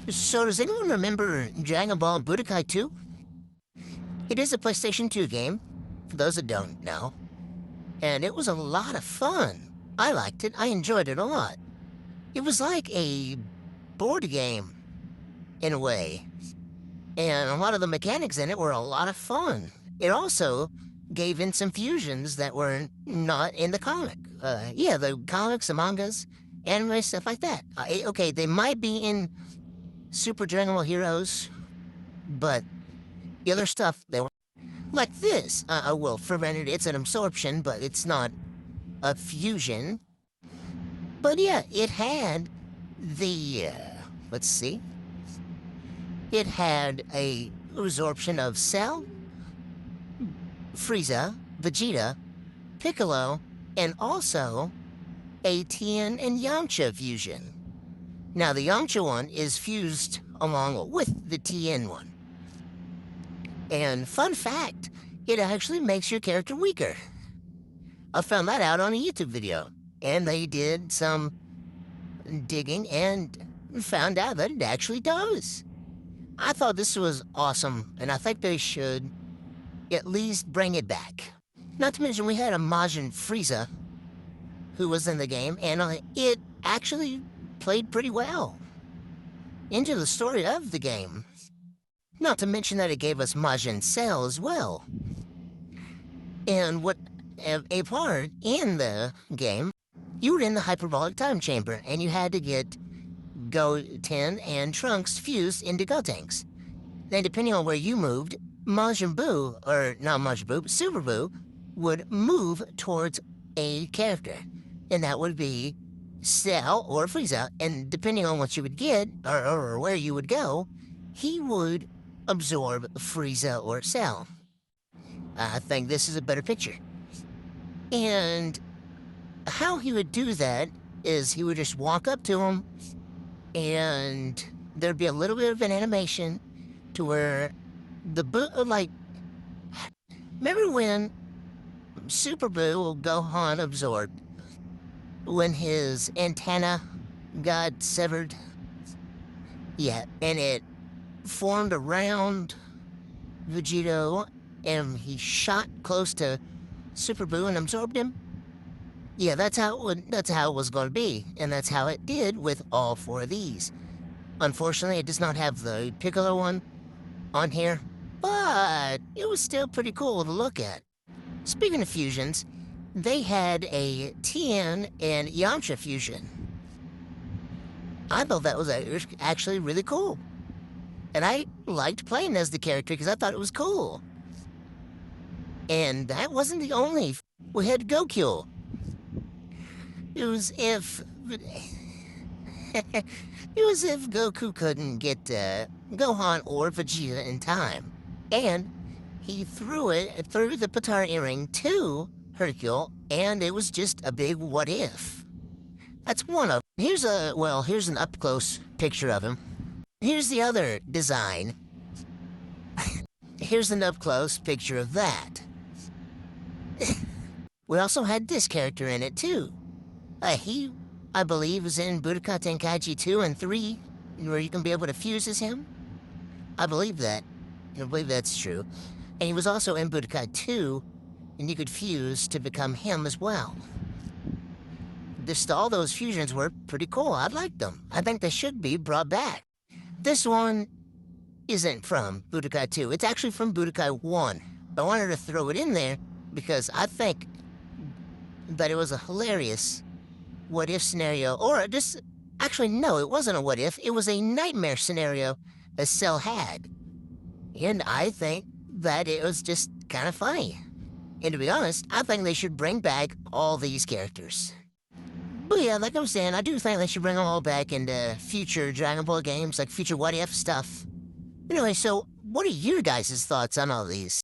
So does anyone remember Dragon Ball Budakai 2? It is a PlayStation 2 game, for those that don't know. And it was a lot of fun. I liked it. I enjoyed it a lot. It was like a board game, in a way. And a lot of the mechanics in it were a lot of fun. It also gave in some fusions that were not in the comic. Yeah, the comics, the mangas, anime, stuff like that. Okay, they might be in Super Dragon Ball Heroes, but the other stuff, they were like this. Well, fermented, it's an absorption, but it's not a fusion. But yeah, it had the, let's see. It had a absorption of Cell, Frieza, Vegeta, Piccolo, and also a Tien and Yamcha fusion. Now, the Yamcha one is fused along with the Tien one. And fun fact, it actually makes your character weaker. I found that out on a YouTube video, and they did some digging and found out that it actually does. I thought this was awesome, and I think they should at least bring it back. Not to mention, we had a Majin Frieza who was in the game, and it actually played pretty well into the story of the game. Not to mention that it gave us Majin Cell as well. And what a part in the game, you were in the hyperbolic time chamber, and you had to get Goten and Trunks fused into Gotenks. Then depending on where you moved, Majin Buu, or not Majin Buu, but Super Buu, would move towards a character. And that would be Cell or Frieza. And depending on what you would get, or where you would go, he would absorb Frieza or Cell. I think this is a better picture. And how he would do that is he would just walk up to him, and there'd be a little bit of an animation to where the Buu, like, remember when Super Buu will Gohan absorbed when his antenna got severed? Yeah, and it formed around Vegito, and he shot close to Super Buu and absorbed him. Yeah, that's how it was going to be, and that's how it did with all four of these. Unfortunately, it does not have the Piccolo one on here, but it was still pretty cool to look at. Speaking of fusions, they had a Tien and Yamcha fusion. I thought that was actually really cool. And I liked playing as the character because I thought it was cool. And that wasn't the only. We had Goku. It was if Goku couldn't get Gohan or Vegeta in time, and he threw it through the Patara earring to Hercule, and it was just a big what if. That's one of. Here's an up close picture of him. Here's the other design. Here's an up close picture of that. We also had this character in it too. He, I believe, was in Budakai Tenkaichi 2 and 3, where you can be able to fuse as him. I believe that. I believe that's true. And he was also in Budakai 2, and you could fuse to become him as well. All those fusions were pretty cool. I liked them. I think they should be brought back. This one isn't from Budakai 2. It's actually from Budakai 1. I wanted to throw it in there because I think that it was a hilarious what-if scenario, or just, actually, no, it wasn't a what-if. It was a nightmare scenario that Cell had. And I think that it was just kind of funny. And to be honest, I think they should bring back all these characters. But yeah, like I was saying, I do think they should bring them all back into future Dragon Ball games, like future what-if stuff. Anyway, so what are your guys' thoughts on all these?